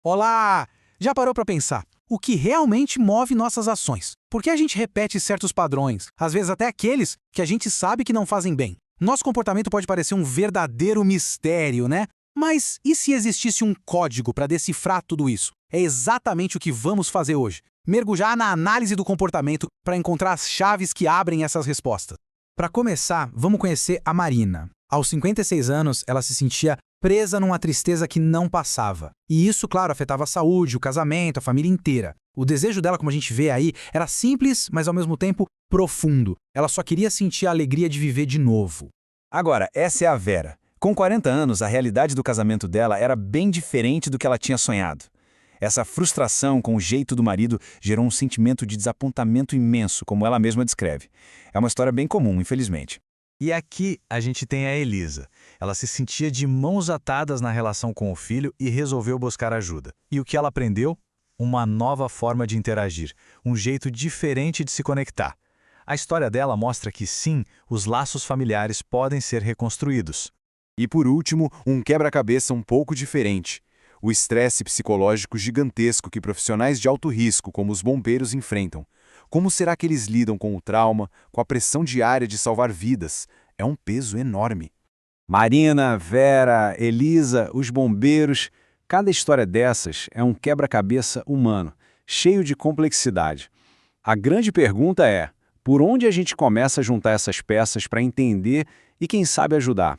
Olá! Já parou para pensar? O que realmente move nossas ações? Por que a gente repete certos padrões, às vezes até aqueles que a gente sabe que não fazem bem? Nosso comportamento pode parecer um verdadeiro mistério, né? Mas e se existisse um código para decifrar tudo isso? É exatamente o que vamos fazer hoje. Mergulhar na análise do comportamento para encontrar as chaves que abrem essas respostas. Para começar, vamos conhecer a Marina. Aos 56 anos, ela se sentia presa numa tristeza que não passava. E isso, claro, afetava a saúde, o casamento, a família inteira. O desejo dela, como a gente vê aí, era simples, mas ao mesmo tempo profundo. Ela só queria sentir a alegria de viver de novo. Agora, essa é a Vera. Com 40 anos, a realidade do casamento dela era bem diferente do que ela tinha sonhado. Essa frustração com o jeito do marido gerou um sentimento de desapontamento imenso, como ela mesma descreve. É uma história bem comum, infelizmente. E aqui a gente tem a Elisa. Ela se sentia de mãos atadas na relação com o filho e resolveu buscar ajuda. E o que ela aprendeu? Uma nova forma de interagir, um jeito diferente de se conectar. A história dela mostra que sim, os laços familiares podem ser reconstruídos. E por último, um quebra-cabeça um pouco diferente. O estresse psicológico gigantesco que profissionais de alto risco, como os bombeiros, enfrentam. Como será que eles lidam com o trauma, com a pressão diária de salvar vidas? É um peso enorme. Marina, Vera, Elisa, os bombeiros... Cada história dessas é um quebra-cabeça humano, cheio de complexidade. A grande pergunta é, por onde a gente começa a juntar essas peças para entender e, quem sabe, ajudar?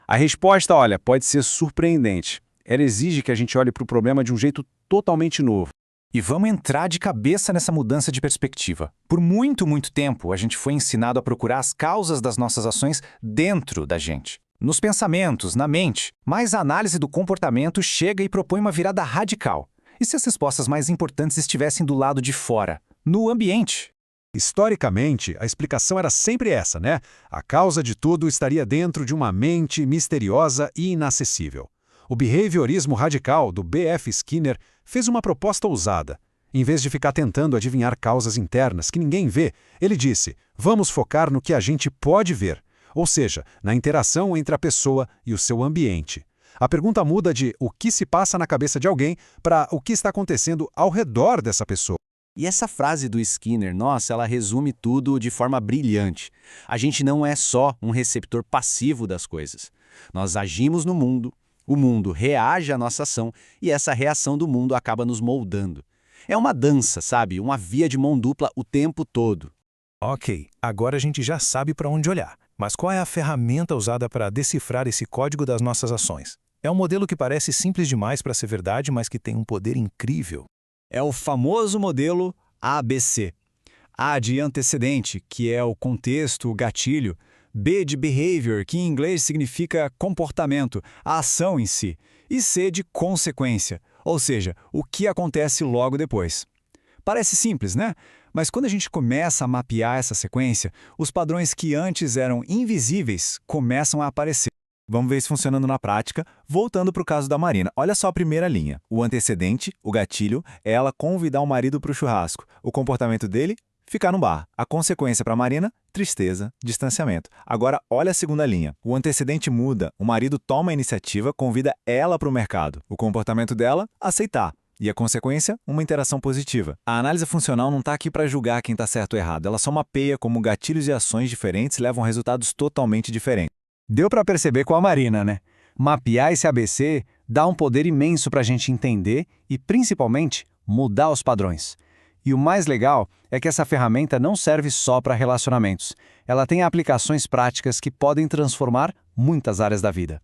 A resposta, olha, pode ser surpreendente. Ela exige que a gente olhe para o problema de um jeito totalmente novo. E vamos entrar de cabeça nessa mudança de perspectiva. Por muito, muito tempo, a gente foi ensinado a procurar as causas das nossas ações dentro da gente. Nos pensamentos, na mente. Mas a análise do comportamento chega e propõe uma virada radical. E se as respostas mais importantes estivessem do lado de fora, no ambiente? Historicamente, a explicação era sempre essa, né? A causa de tudo estaria dentro de uma mente misteriosa e inacessível. O behaviorismo radical do B.F. Skinner fez uma proposta ousada. Em vez de ficar tentando adivinhar causas internas que ninguém vê, ele disse, vamos focar no que a gente pode ver, ou seja, na interação entre a pessoa e o seu ambiente. A pergunta muda de o que se passa na cabeça de alguém para o que está acontecendo ao redor dessa pessoa. E essa frase do Skinner, nossa, ela resume tudo de forma brilhante. A gente não é só um receptor passivo das coisas. Nós agimos no mundo, o mundo reage à nossa ação e essa reação do mundo acaba nos moldando. É uma dança, sabe? Uma via de mão dupla o tempo todo. Ok, agora a gente já sabe para onde olhar. Mas qual é a ferramenta usada para decifrar esse código das nossas ações? É um modelo que parece simples demais para ser verdade, mas que tem um poder incrível. É o famoso modelo ABC. A de antecedente, que é o contexto, o gatilho. B de behavior, que em inglês significa comportamento, a ação em si. E C de consequência, ou seja, o que acontece logo depois. Parece simples, né? Mas quando a gente começa a mapear essa sequência, os padrões que antes eram invisíveis começam a aparecer. Vamos ver isso funcionando na prática, voltando para o caso da Marina. Olha só a primeira linha. O antecedente, o gatilho, é ela convidar o marido para o churrasco. O comportamento dele? Ficar no bar. A consequência para a Marina? Tristeza, distanciamento. Agora, olha a segunda linha. O antecedente muda. O marido toma a iniciativa, convida ela para o mercado. O comportamento dela? Aceitar. E a consequência? Uma interação positiva. A análise funcional não está aqui para julgar quem está certo ou errado. Ela só mapeia como gatilhos e ações diferentes levam a resultados totalmente diferentes. Deu para perceber com a Marina, né? Mapear esse ABC dá um poder imenso para a gente entender e, principalmente, mudar os padrões. E o mais legal é que essa ferramenta não serve só para relacionamentos. Ela tem aplicações práticas que podem transformar muitas áreas da vida.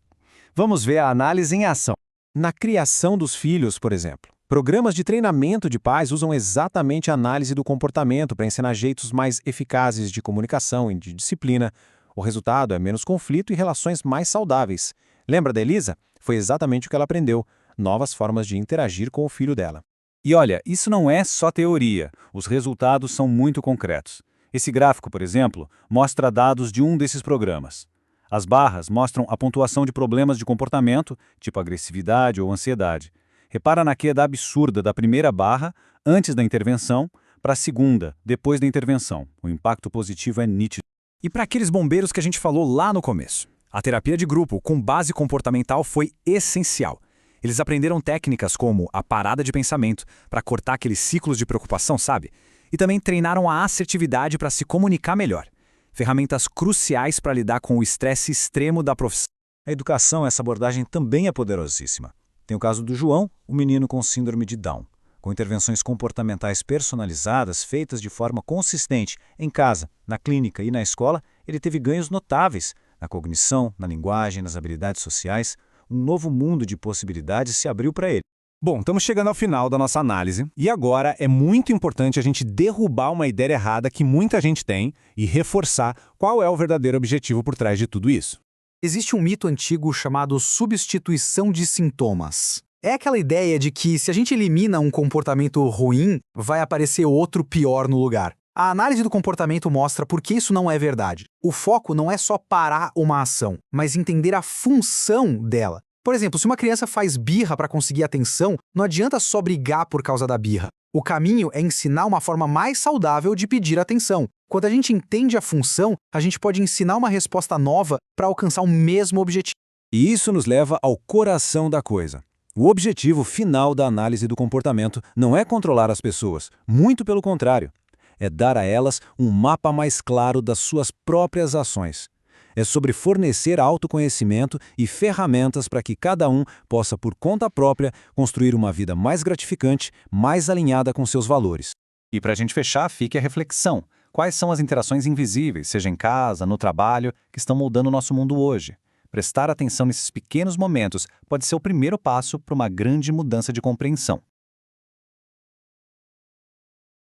Vamos ver a análise em ação. Na criação dos filhos, por exemplo. Programas de treinamento de pais usam exatamente a análise do comportamento para ensinar jeitos mais eficazes de comunicação e de disciplina. O resultado é menos conflito e relações mais saudáveis. Lembra da Elisa? Foi exatamente o que ela aprendeu. Novas formas de interagir com o filho dela. E olha, isso não é só teoria. Os resultados são muito concretos. Esse gráfico, por exemplo, mostra dados de um desses programas. As barras mostram a pontuação de problemas de comportamento, tipo agressividade ou ansiedade. Repara na queda absurda da primeira barra, antes da intervenção, para a segunda, depois da intervenção. O impacto positivo é nítido. E para aqueles bombeiros que a gente falou lá no começo? A terapia de grupo com base comportamental foi essencial. Eles aprenderam técnicas como a parada de pensamento, para cortar aqueles ciclos de preocupação, sabe? E também treinaram a assertividade para se comunicar melhor. Ferramentas cruciais para lidar com o estresse extremo da profissão. A educação, essa abordagem também é poderosíssima. Tem o caso do João, o menino com síndrome de Down. Com intervenções comportamentais personalizadas feitas de forma consistente em casa, na clínica e na escola, ele teve ganhos notáveis na cognição, na linguagem, nas habilidades sociais. Um novo mundo de possibilidades se abriu para ele. Bom, estamos chegando ao final da nossa análise e agora é muito importante a gente derrubar uma ideia errada que muita gente tem e reforçar qual é o verdadeiro objetivo por trás de tudo isso. Existe um mito antigo chamado substituição de sintomas. É aquela ideia de que se a gente elimina um comportamento ruim, vai aparecer outro pior no lugar. A análise do comportamento mostra por que isso não é verdade. O foco não é só parar uma ação, mas entender a função dela. Por exemplo, se uma criança faz birra para conseguir atenção, não adianta só brigar por causa da birra. O caminho é ensinar uma forma mais saudável de pedir atenção. Quando a gente entende a função, a gente pode ensinar uma resposta nova para alcançar o mesmo objetivo. E isso nos leva ao coração da coisa. O objetivo final da análise do comportamento não é controlar as pessoas, muito pelo contrário. É dar a elas um mapa mais claro das suas próprias ações. É sobre fornecer autoconhecimento e ferramentas para que cada um possa, por conta própria, construir uma vida mais gratificante, mais alinhada com seus valores. E para a gente fechar, fique a reflexão. Quais são as interações invisíveis, seja em casa, no trabalho, que estão moldando o nosso mundo hoje? Prestar atenção nesses pequenos momentos pode ser o primeiro passo para uma grande mudança de compreensão.